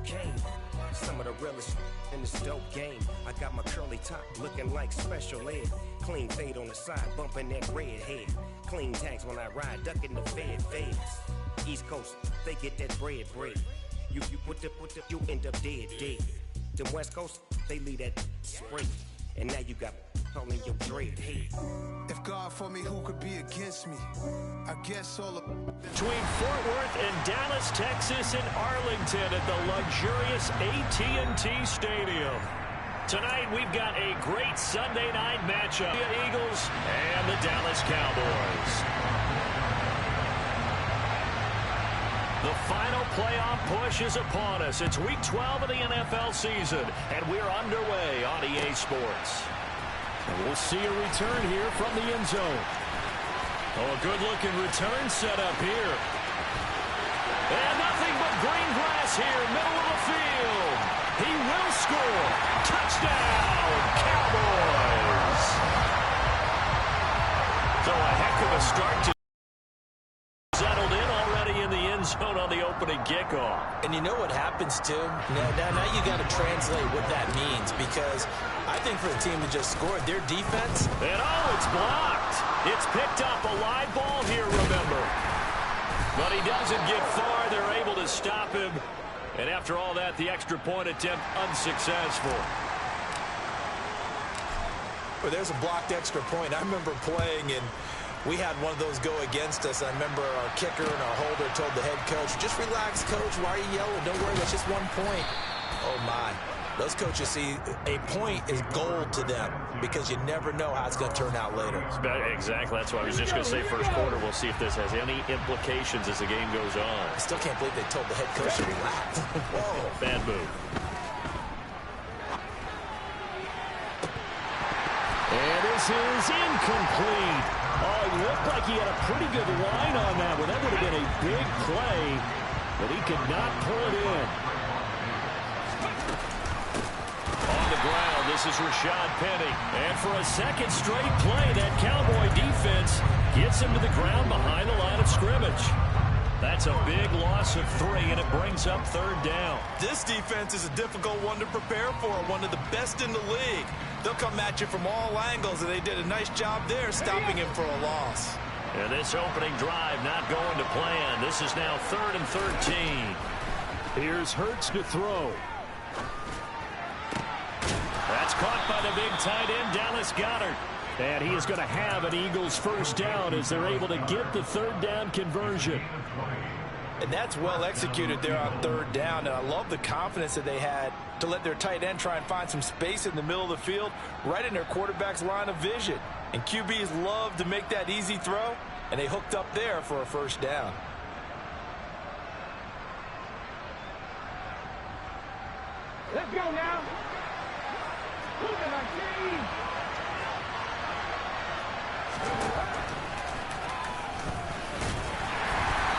cocaine. Some of the realest in this dope game. I got my curly top looking like special ed. Clean fade on the side, bumping that red head. Clean tags when I ride, ducking the feds. East Coast, they get that bread. You you end up dead. Them West Coast, they leave that spray. And now you got all in your dread head. If God for me, who could be against me? I guess all of... Between Fort Worth and Dallas, Texas, and Arlington at the luxurious AT&T Stadium. Tonight, we've got a great Sunday night matchup. The Eagles and the Dallas Cowboys. The final playoff push is upon us. It's Week 12 of the NFL season, and we're underway on EA Sports. And we'll see a return here from the end zone. Oh, a good-looking return set up here. And nothing but green grass here, middle of the field. He will score. Touchdown, Cowboys. So a heck of a start to settled in already in the end zone on the opening kickoff. And you know what happens, too? Now you got to translate what that means, because I think for the team to just score, their defense... And it's blocked. It's picked up a live ball here, remember. But he doesn't get far. They're able to stop him. And after all that, the extra point attempt unsuccessful. Well, there's a blocked extra point. I remember playing, and we had one of those go against us. I remember our kicker and our holder told the head coach, just relax, coach. Why are you yelling? Don't worry, that's just 1 point. Oh, my. Those coaches see a point is gold to them because you never know how it's going to turn out later. Exactly. That's why I was just going to say first quarter. We'll see if this has any implications as the game goes on. I still can't believe they told the head coach to relax. Whoa. Bad move. And this is incomplete. Oh, it looked like he had a pretty good line on that one. That would have been a big play, but he could not pull it in. On the ground, this is Rashad Penny. And for a second straight play, that Cowboy defense gets him to the ground behind the line of scrimmage. That's a big loss of 3, and it brings up 3rd down. This defense is a difficult one to prepare for, one of the best in the league. They'll come at you from all angles, and they did a nice job there stopping him for a loss. And this opening drive not going to plan. This is now 3rd and 13. Here's Hurts to throw. That's caught by the big tight end, Dallas Goedert. And he is going to have an Eagles first down as they're able to get the 3rd down conversion. And that's well executed there on 3rd down. And I love the confidence that they had to let their tight end try and find some space in the middle of the field, right in their quarterback's line of vision. And QBs love to make that easy throw, and they hooked up there for a first down. Let's go now. Look at my team.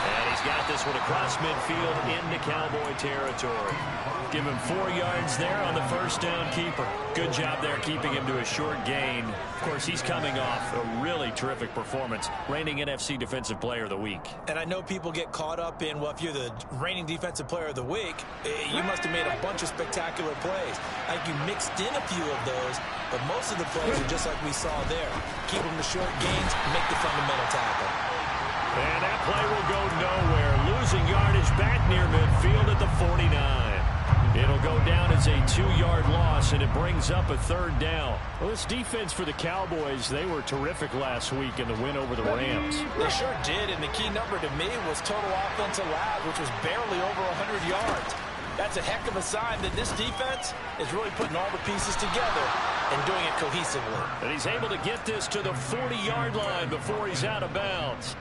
And he's got this one across midfield into Cowboy territory. Give him 4 yards there on the first down keeper. Good job there keeping him to a short gain. Of course, he's coming off a really terrific performance, reigning NFC Defensive Player of the Week. And I know people get caught up in, well, if you're the reigning Defensive Player of the Week, you must have made a bunch of spectacular plays. I think you mixed in a few of those, but most of the plays are just like we saw there. Keep them to short gains, make the fundamental tackle. And that play will go nowhere. Losing yardage back near midfield at the 49. It'll go down as a 2-yard loss, and it brings up a 3rd down. Well, this defense for the Cowboys, they were terrific last week in the win over the Rams. They sure did, and the key number to me was total offensive allowed, which was barely over 100 yards. That's a heck of a sign that this defense is really putting all the pieces together and doing it cohesively. And he's able to get this to the 40-yard line before he's out of bounds.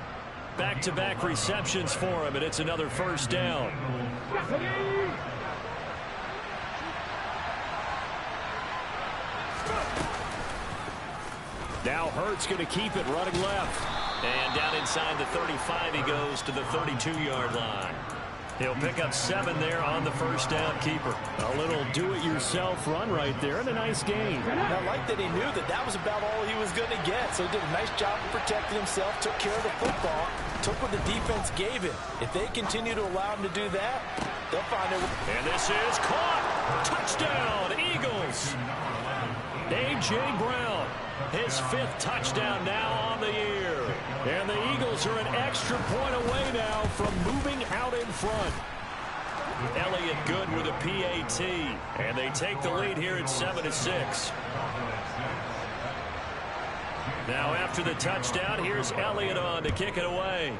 Back-to-back receptions for him, and it's another first down. Now Hurts going to keep it running left. And down inside the 35 he goes to the 32-yard line. He'll pick up 7 there on the first down keeper. A little do-it-yourself run right there and a nice gain. I like that he knew that that was about all he was going to get. So he did a nice job of protecting himself, took care of the football, took what the defense gave him. If they continue to allow him to do that, they'll find it. And this is caught. Touchdown, Eagles. A.J. Brown, his 5th touchdown now on the year. And the Eagles are an extra point away now from moving out in front. Elliott good with a PAT. And they take the lead here at 7-6. Now after the touchdown, here's Elliott on to kick it away.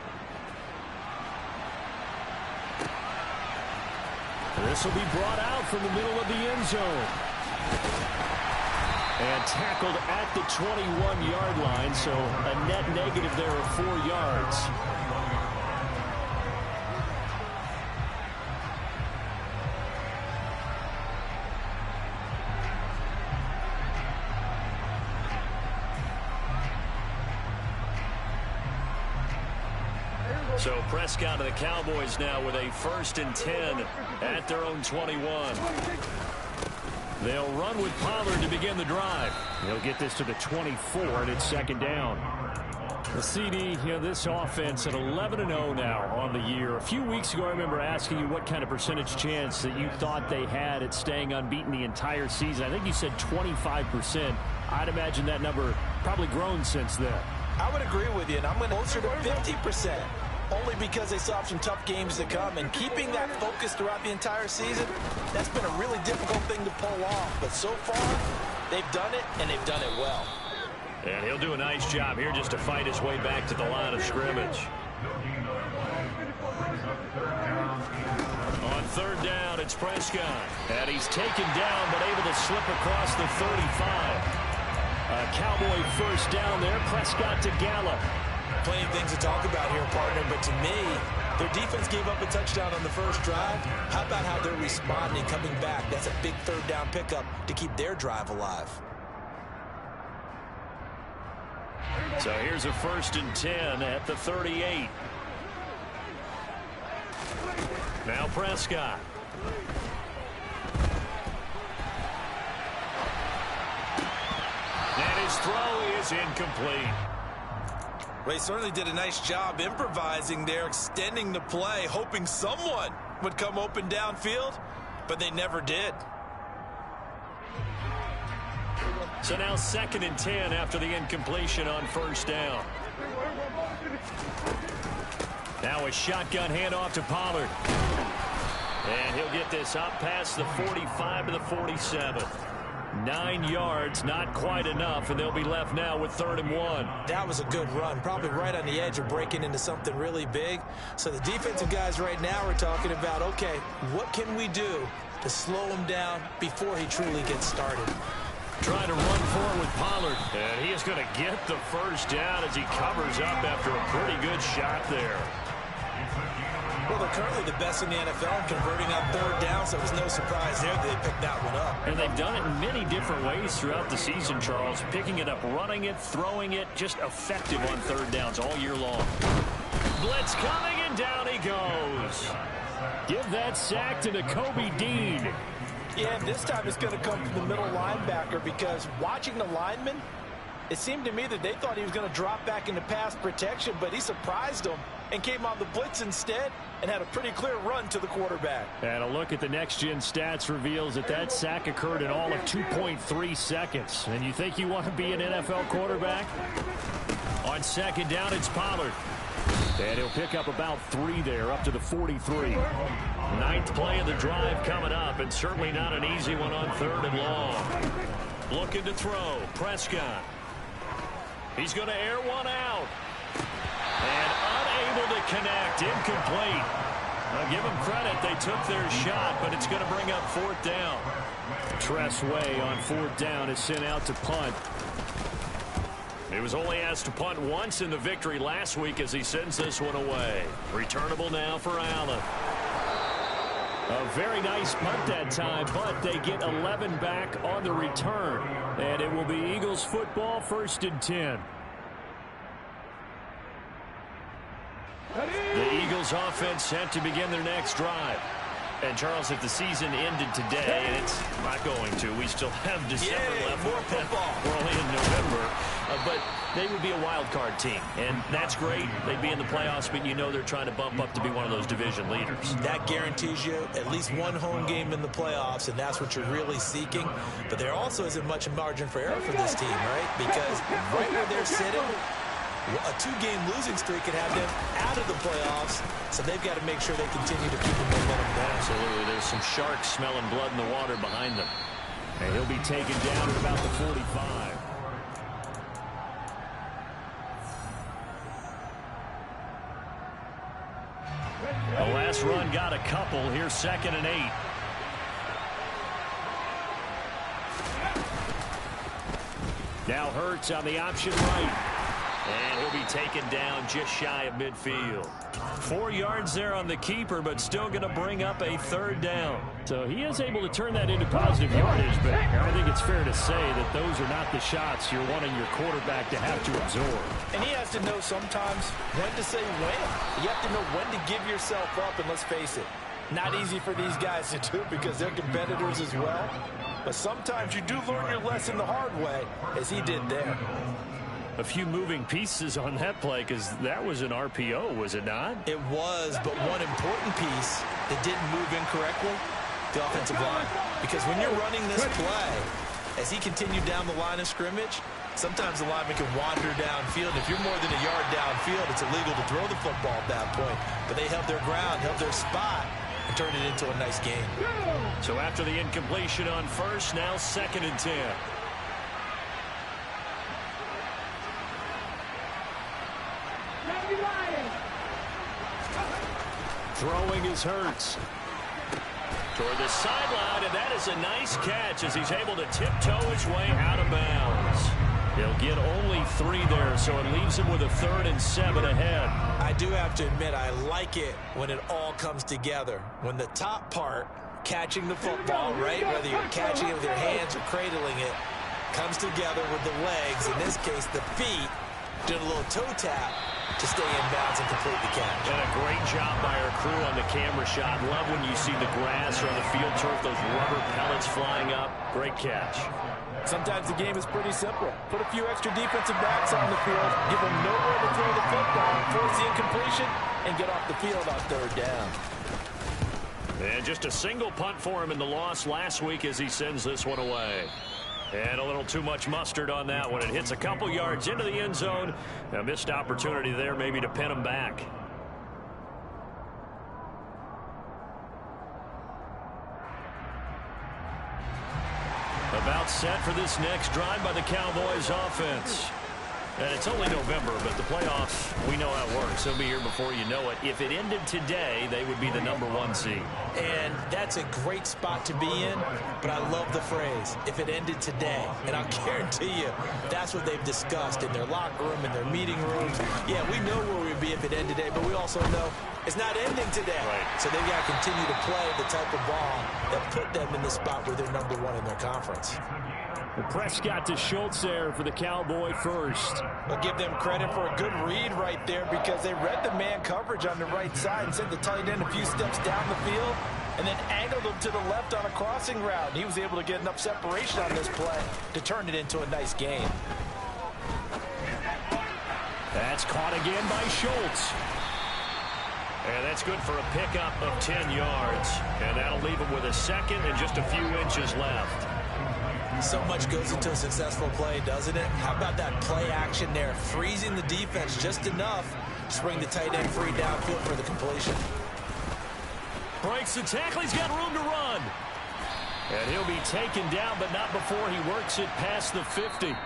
This will be brought out from the middle of the end zone. And tackled at the 21-yard line, so a net negative there of 4 yards. So Prescott and the Cowboys now with a 1st and 10 at their own 21. They'll run with Pollard to begin the drive. He'll get this to the 24, and it's 2nd down. The CD, this offense at 11-0 now on the year. A few weeks ago, I remember asking you what kind of percentage chance that you thought they had at staying unbeaten the entire season. I think you said 25%. I'd imagine that number probably grown since then. I would agree with you, and I'm going to closer to 50%. Only because they saw some tough games to come, and keeping that focus throughout the entire season, that's been a really difficult thing to pull off. But so far, they've done it, and they've done it well. And he'll do a nice job here just to fight his way back to the line of scrimmage. On 3rd down, it's Prescott. And he's taken down, but able to slip across the 35. A Cowboy 1st down there. Prescott to Gallup. Plenty of things to talk about here, partner, but to me, their defense gave up a touchdown on the first drive. How about how they're responding, coming back? That's a big 3rd down pickup to keep their drive alive. So here's a 1st and 10 at the 38. Now Prescott. And his throw is incomplete. Well, he certainly did a nice job improvising there, extending the play, hoping someone would come open downfield, but they never did. So now 2nd and 10 after the incompletion on 1st down. Now a shotgun handoff to Pollard. And he'll get this up past the 45 to the 47. 9 yards, not quite enough, and they'll be left now with 3rd and 1. That was a good run, probably right on the edge of breaking into something really big. So the defensive guys right now are talking about, okay, what can we do to slow him down before he truly gets started? Trying to run forward with Pollard, and he is going to get the 1st down as he covers up after a pretty good shot there. Well, they're currently the best in the NFL in converting on 3rd down, so it was no surprise there that they picked that one up. And they've done it in many different ways throughout the season, Charles. Picking it up, running it, throwing it, just effective on 3rd downs all year long. Blitz coming, and down he goes. Give that sack to Kobe Dean. Yeah, and this time it's going to come from the middle linebacker, because watching the lineman, it seemed to me that they thought he was going to drop back into pass protection, but he surprised them and came on the blitz instead and had a pretty clear run to the quarterback. And a look at the next-gen stats reveals that that sack occurred in all of 2.3 seconds. And you think you want to be an NFL quarterback? On 2nd down, it's Pollard. And he'll pick up about 3 there, up to the 43. 9th play of the drive coming up, and certainly not an easy one on 3rd and long. Looking to throw, Prescott. He's going to air one out. And unable to connect, incomplete. I'll give them credit, they took their shot, but it's going to bring up 4th down. Tress Way on 4th down is sent out to punt. He was only asked to punt once in the victory last week as he sends this one away. Returnable now for Allen. A very nice punt that time, but they get 11 back on the return. And it will be Eagles football, 1st and 10. The Eagles Eagles offense set to begin their next drive. And, Charles, if the season ended today, and it's not going to, we still have December left. More football. We're only in November. But they would be a wild card team, and that's great. They'd be in the playoffs, but you know they're trying to bump up to be one of those division leaders. That guarantees you at least one home game in the playoffs, and that's what you're really seeking. But there also isn't much margin for error for this team, right? Because right where they're sitting, a 2-game losing streak could have them out of the playoffs, so they've got to make sure they continue to keep the momentum down. Absolutely. There's some sharks smelling blood in the water behind them. And he'll be taken down at about the 45. The last run got a couple. Here's 2nd and 8. Now Hurts on the option right. And he'll be taken down just shy of midfield. 4 yards there on the keeper, but still going to bring up a 3rd down. So he is able to turn that into positive yardage, but I think it's fair to say that those are not the shots you're wanting your quarterback to have to absorb. And he has to know sometimes when to say when. You have to know when to give yourself up, and let's face it, not easy for these guys to do because they're competitors as well. But sometimes you do learn your lesson the hard way, as he did there. A few moving pieces on that play because that was an RPO, was it not? It was, but one important piece that didn't move incorrectly, the offensive line. Because when you're running this play, as he continued down the line of scrimmage, sometimes the lineman can wander downfield. If you're more than a yard downfield, it's illegal to throw the football at that point. But they held their ground, held their spot, and turned it into a nice game. So after the incompletion on first, now 2nd and 10. Throwing is Hurts. Toward the sideline, and that is a nice catch as he's able to tiptoe his way out of bounds. He'll get only 3 there, so it leaves him with a 3rd and 7 ahead. I do have to admit, I like it when it all comes together. When the top part, catching the football, right, whether you're catching it with your hands or cradling it, comes together with the legs, in this case the feet, doing a little toe tap to stay in bounds and complete the catch. And a great job by our crew on the camera shot. Love when you see the grass or on the field turf, those rubber pellets flying up. Great catch. Sometimes the game is pretty simple. Put a few extra defensive backs on the field, give them nowhere to throw the football, force the incompletion, and get off the field on 3rd down. And just a single punt for him in the loss last week as he sends this one away. And a little too much mustard on that one. It hits a couple yards into the end zone. A missed opportunity there maybe to pin him back. About set for this next drive by the Cowboys offense. And it's only November, but the playoffs, we know how it works. They'll be here before you know it. If it ended today, they would be the #1 seed. And that's a great spot to be in, but I love the phrase, if it ended today. And I'll guarantee you, that's what they've discussed in their locker room, in their meeting rooms. Yeah, we know where we'd be if it ended today, but we also know it's not ending today. Right. So they've got to continue to play the type of ball that put them in the spot where they're #1 in their conference. Prescott to Schultz there for the Cowboy first. I'll give them credit for a good read right there because they read the man coverage on the right side and sent the tight end a few steps down the field and then angled him to the left on a crossing route. He was able to get enough separation on this play to turn it into a nice game. That's caught again by Schultz. And that's good for a pickup of 10 yards. And that'll leave him with a 2nd and just a few inches left. So much goes into a successful play, doesn't it? How about that play action there? Freezing the defense just enough to bring the tight end free downfield for the completion. Breaks the tackle. He's got room to run. And he'll be taken down, but not before he works it past the 50.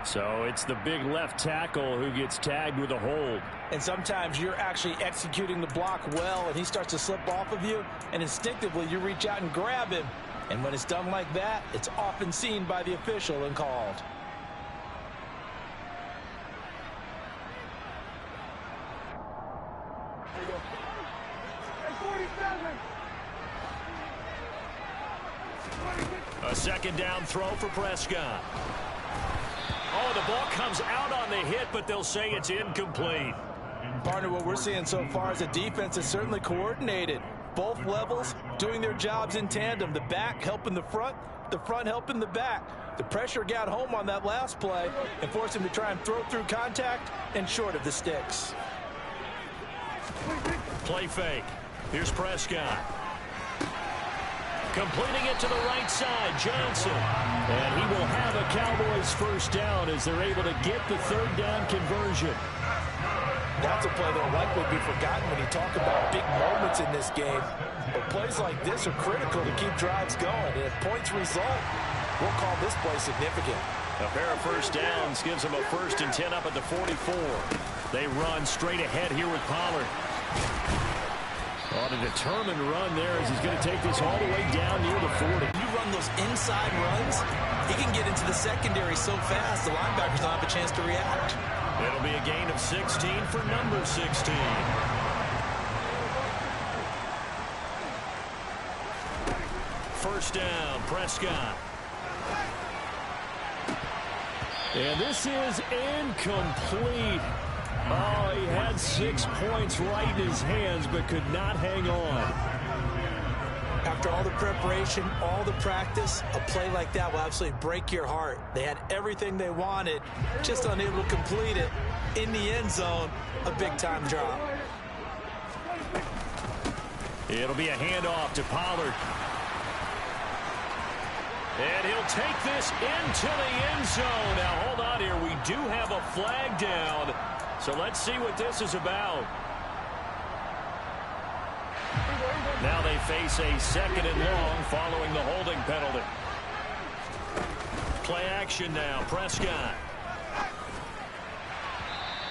So it's the big left tackle who gets tagged with a hold. And sometimes you're actually executing the block well, and he starts to slip off of you, and instinctively you reach out and grab him. And when it's done like that, it's often seen by the official and called. A 2nd down throw for Prescott. Oh, the ball comes out on the hit, but they'll say it's incomplete. Partner, what we're seeing so far is a defense is certainly coordinated. Both levels doing their jobs in tandem. The back helping the front helping the back. The pressure got home on that last play and forced him to try and throw through contact and short of the sticks. Play fake. Here's Prescott. Completing it to the right side, Johnson. And he will have a Cowboys first down as they're able to get the third down conversion. That's a play that will likely be forgotten when you talk about big moments in this game. But plays like this are critical to keep drives going. And if points result, we'll call this play significant. A pair of first downs gives them a 1st and 10 up at the 44. They run straight ahead here with Pollard. On a determined run there as he's going to take this all the way down near the 40. When you run those inside runs, he can get into the secondary so fast the linebackers don't have a chance to react. It'll be a gain of 16 for number 16. First down, Prescott. And this is incomplete. Oh, he had 6 points right in his hands, but could not hang on. After all the preparation, all the practice, a play like that will absolutely break your heart. They had everything they wanted, just unable to complete it. In the end zone, a big-time drop. It'll be a handoff to Pollard. And he'll take this into the end zone. Now, hold on here. We do have a flag down. So let's see what this is about. Now they face a 2nd and long following the holding penalty. Play action now. Prescott.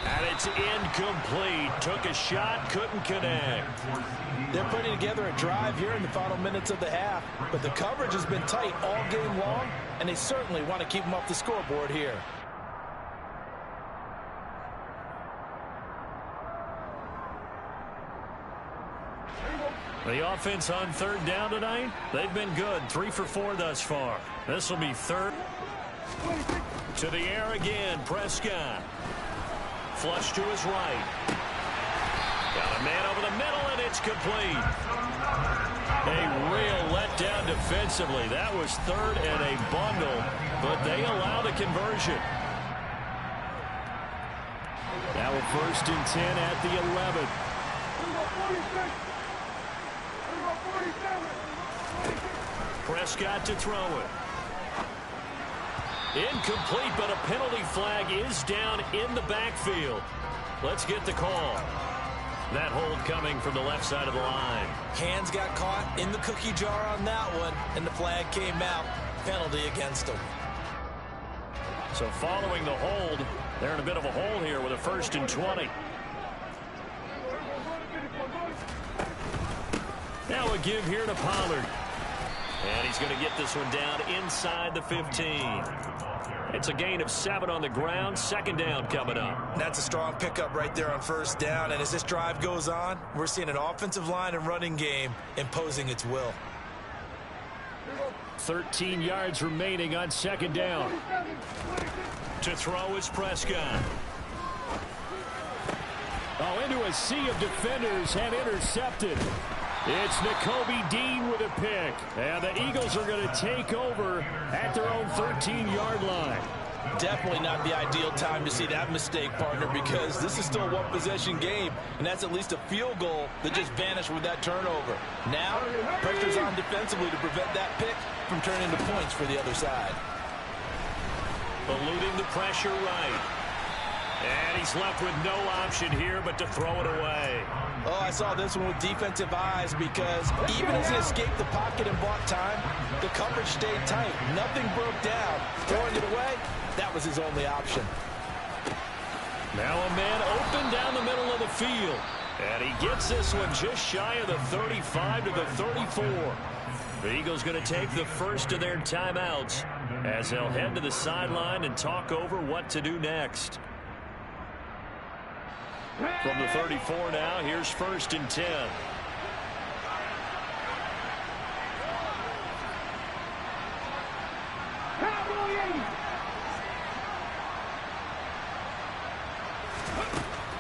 And it's incomplete. Took a shot, couldn't connect. They're putting together a drive here in the final minutes of the half, but the coverage has been tight all game long, and they certainly want to keep them off the scoreboard here. The offense on 3rd down tonight, they've been good. 3 for 4 thus far. This will be 3rd. To the air again, Prescott. Flush to his right. Got a man over the middle, and it's complete. A real letdown defensively. That was 3rd and a bundle, but they allowed a conversion. Now a 1st and 10 at the 11. Prescott to throw it. Incomplete, but a penalty flag is down in the backfield. Let's get the call. That hold coming from the left side of the line. Hands got caught in the cookie jar on that one, and the flag came out. Penalty against them. So following the hold, they're in a bit of a hole here with a 1st and 20. Now a give here to Pollard. And he's going to get this one down inside the 15. It's a gain of 7 on the ground. 2nd down coming up. That's a strong pickup right there on 1st down. And as this drive goes on, we're seeing an offensive line and running game imposing its will. 13 yards remaining on 2nd down. To throw is Prescott. Oh, into a sea of defenders and intercepted. It's Nakobe Dean with a pick. And the Eagles are going to take over at their own 13-yard line. Definitely not the ideal time to see that mistake, partner, because this is still a one-possession game, and that's at least a field goal that just vanished with that turnover. Now, pressure's on defensively to prevent that pick from turning into points for the other side. Eluding the pressure right. And he's left with no option here but to throw it away. Oh, I saw this one with defensive eyes because even as he escaped the pocket and bought time, the coverage stayed tight. Nothing broke down. Throwing it away, that was his only option. Now a man open down the middle of the field. And he gets this one just shy of the 35 to the 34. The Eagles going to take the first of their timeouts as they'll head to the sideline and talk over what to do next. From the 34 now, here's 1st and 10.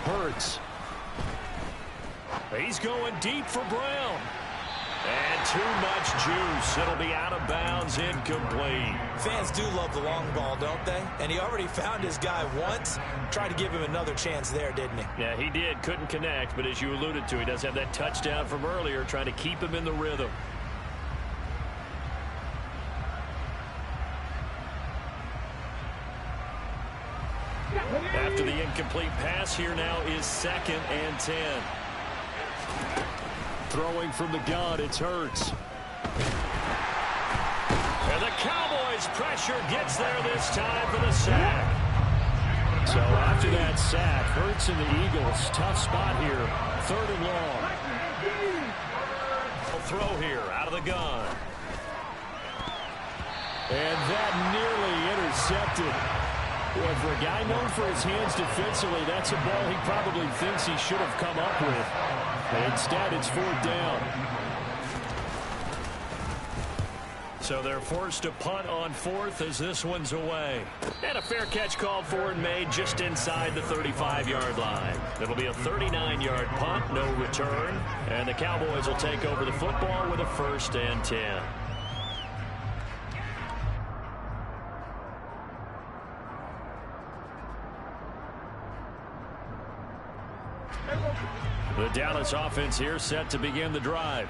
Hurts. he's going deep for Brown. And too much juice. It'll be out of bounds, incomplete. Fans do love the long ball, don't they? And he already found his guy once. Tried to give him another chance there, didn't he? Yeah, he did. Couldn't connect, but as you alluded to, he does have that touchdown from earlier, trying to keep him in the rhythm. After the incomplete pass, here now is 2nd and 10. Throwing from the gun, it's Hurts. And the Cowboys' pressure gets there this time for the sack. So after that sack, Hurts and the Eagles, tough spot here. 3rd and long. Throw here out of the gun. And that nearly intercepted. Well, for a guy known for his hands defensively, that's a ball he probably thinks he should have come up with. But instead, it's 4th down. So they're forced to punt on 4th as this one's away. And a fair catch called for and made just inside the 35-yard line. It'll be a 39-yard punt, no return. And the Cowboys will take over the football with a 1st and 10. The Dallas offense here set to begin the drive.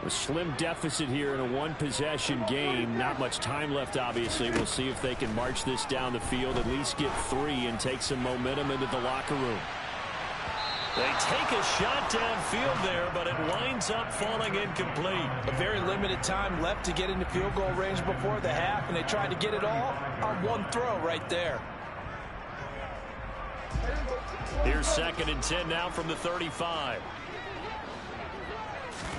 A slim deficit here in a one-possession game. Not much time left, obviously. We'll see if they can march this down the field, at least get 3 and take some momentum into the locker room. They take a shot downfield there, but it winds up falling incomplete. A very limited time left to get into field goal range before the half, and they tried to get it all on one throw right there. Here's 2nd and 10 now from the 35.